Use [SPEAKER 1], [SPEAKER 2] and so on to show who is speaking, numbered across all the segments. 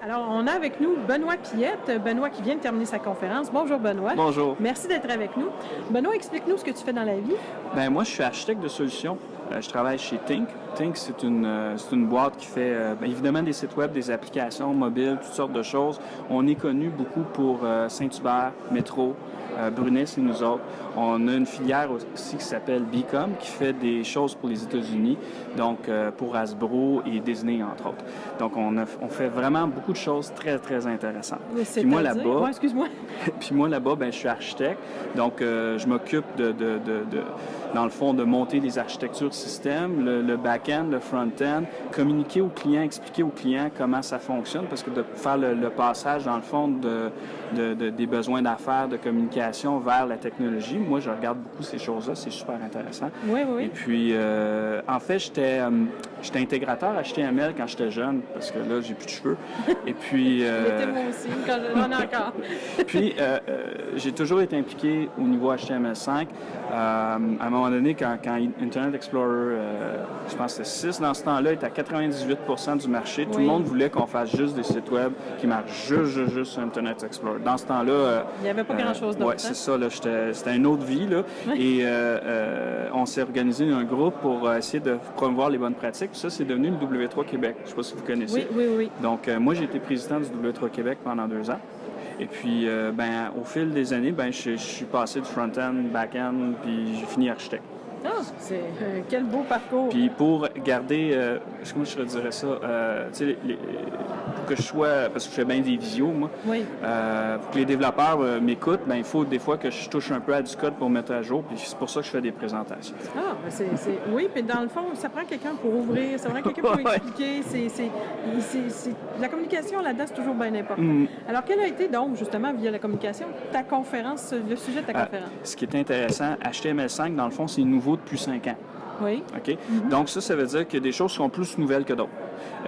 [SPEAKER 1] Alors, on a avec nous Benoît Pillette. Benoît qui vient de terminer sa conférence. Bonjour, Benoît.
[SPEAKER 2] Bonjour.
[SPEAKER 1] Merci d'être avec nous. Benoît, explique-nous ce que tu fais dans la vie.
[SPEAKER 2] Ben moi, je suis architecte de solutions. Je travaille chez Think. Think, c'est une boîte qui fait évidemment des sites web, des applications mobiles, toutes sortes de choses. On est connu beaucoup pour Saint-Hubert, Métro, Brunet, c'est nous autres. On a une filière aussi qui s'appelle Bcom, qui fait des choses pour les États-Unis, donc pour Hasbro et Disney, entre autres. Donc, on fait vraiment beaucoup de choses très, très intéressantes.
[SPEAKER 1] Puis moi, là-bas... Ouais, excuse-moi.
[SPEAKER 2] Puis moi, là-bas, ben, je suis architecte. Donc, je m'occupe dans le fond, de monter des architectures système, le back-end, le front-end, communiquer aux clients, expliquer aux clients comment ça fonctionne, parce que de faire le passage, dans le fond, des besoins d'affaires, de communication vers la technologie, moi, je regarde beaucoup ces choses-là, c'est super intéressant.
[SPEAKER 1] Oui, oui.
[SPEAKER 2] Et puis, en fait, j'étais intégrateur HTML quand j'étais jeune, parce que là, j'ai plus de cheveux. Et puis...
[SPEAKER 1] J'étais moi aussi, quand j'en ai encore.
[SPEAKER 2] Puis, j'ai toujours été impliqué au niveau HTML5. À un moment donné, quand Internet Explorer, je pense que c'était 6 dans ce temps-là, était à 98% du marché. Tout le monde voulait qu'on fasse juste des sites web qui marchent juste sur Internet Explorer. Dans ce temps-là...
[SPEAKER 1] il n'y avait pas grand-chose d'autre.
[SPEAKER 2] Oui, c'est ça. C'était une autre vie. Là. Et on s'est organisé un groupe pour essayer de promouvoir les bonnes pratiques. Puis ça, c'est devenu le W3 Québec. Je ne sais pas si vous connaissez.
[SPEAKER 1] Oui.
[SPEAKER 2] Donc, moi, j'ai été président du W3 Québec pendant 2 ans. Et puis, au fil des années, je suis passé de front-end, back-end, puis j'ai fini architecte.
[SPEAKER 1] Ah, c'est quel beau parcours!
[SPEAKER 2] Puis pour garder, comment je dirais ça, tu sais, pour que je sois, parce que je fais bien des visios, moi, pour que les développeurs m'écoutent, il faut des fois que je touche un peu à du code pour mettre à jour, puis c'est pour ça que je fais des présentations.
[SPEAKER 1] Ah, oui, puis dans le fond, ça prend quelqu'un pour ouvrir, ça prend quelqu'un pour expliquer, la communication là-dedans, c'est toujours bien important. Alors, quelle a été donc, justement, via la communication, ta conférence, le sujet de ta conférence?
[SPEAKER 2] Ce qui est intéressant, HTML5, dans le fond, c'est nouveau depuis 5 ans.
[SPEAKER 1] Oui.
[SPEAKER 2] OK? Donc, ça veut dire que des choses sont plus nouvelles que d'autres.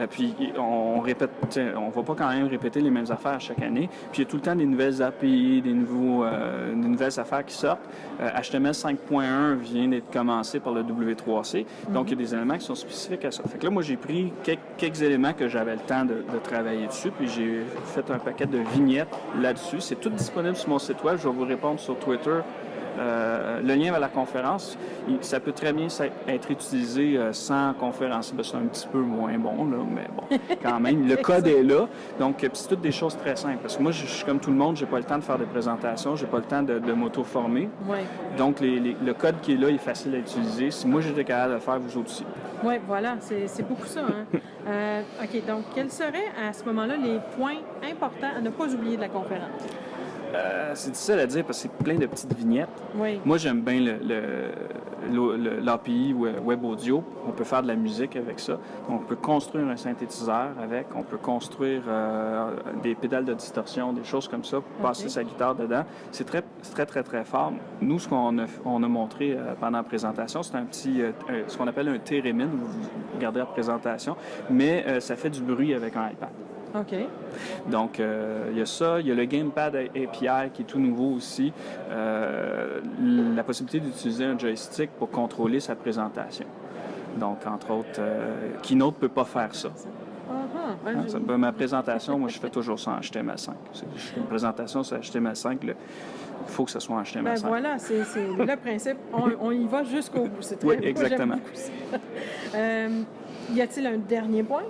[SPEAKER 2] Puis, on répète, on ne va pas quand même répéter les mêmes affaires chaque année. Puis, il y a tout le temps des nouvelles API, des nouvelles affaires qui sortent. HTML 5.1 vient d'être commencé par le W3C. Donc, il y a des éléments qui sont spécifiques à ça. Fait que là, moi, j'ai pris quelques éléments que j'avais le temps de travailler dessus. Puis, j'ai fait un paquet de vignettes là-dessus. C'est tout disponible sur mon site web. Je vais vous répondre sur Twitter. Le lien vers la conférence, ça peut très bien être utilisé sans conférence. C'est un petit peu moins bon, là, mais bon, quand même. Le code est là. Donc, c'est toutes des choses très simples. Parce que moi, je suis comme tout le monde, j'ai pas le temps de faire des présentations, j'ai pas le temps de m'auto-former.
[SPEAKER 1] Oui.
[SPEAKER 2] Donc, le code qui est là est facile à utiliser. Si moi, j'étais capable de le faire, vous autres aussi.
[SPEAKER 1] Oui, voilà, c'est beaucoup ça. Hein? OK, donc, quels seraient à ce moment-là les points importants à ne pas oublier de la conférence?
[SPEAKER 2] C'est difficile à dire parce que c'est plein de petites vignettes.
[SPEAKER 1] Oui.
[SPEAKER 2] Moi, j'aime bien l'API Web Audio. On peut faire de la musique avec ça. On peut construire un synthétiseur avec. On peut construire des pédales de distorsion, des choses comme ça, pour passer sa guitare dedans. C'est très, très, très, très fort. Nous, ce qu'on a montré pendant la présentation, c'est un petit, ce qu'on appelle un Theremin. Vous regardez la présentation, mais ça fait du bruit avec un iPad.
[SPEAKER 1] OK.
[SPEAKER 2] Donc, il y a ça. Il y a le Gamepad API qui est tout nouveau aussi. La possibilité d'utiliser un joystick pour contrôler sa présentation. Donc, entre autres, Keynote ne peut pas faire ça. Ma présentation, moi, je fais toujours ça en HTML5. Une présentation sur HTML5, il faut que ce soit en HTML5.
[SPEAKER 1] Ben voilà, c'est le principe. On y va jusqu'au bout. C'est très
[SPEAKER 2] oui, exactement.
[SPEAKER 1] Y a-t-il un dernier point?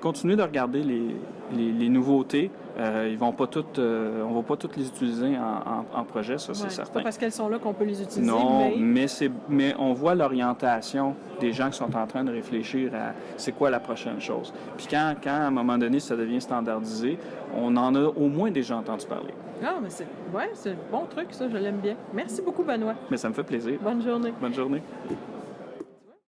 [SPEAKER 2] Continuez de regarder les nouveautés. Ils vont pas toutes, on va pas toutes les utiliser en projet, ça, c'est certain.
[SPEAKER 1] Pas parce qu'elles sont là qu'on peut les utiliser.
[SPEAKER 2] Non, mais on voit l'orientation des gens qui sont en train de réfléchir à c'est quoi la prochaine chose. Puis quand à un moment donné, ça devient standardisé, on en a au moins déjà entendu parler.
[SPEAKER 1] Ah, mais c'est un bon truc, ça, je l'aime bien. Merci beaucoup, Benoît.
[SPEAKER 2] Mais ça me fait plaisir.
[SPEAKER 1] Bonne journée.
[SPEAKER 2] Bonne journée.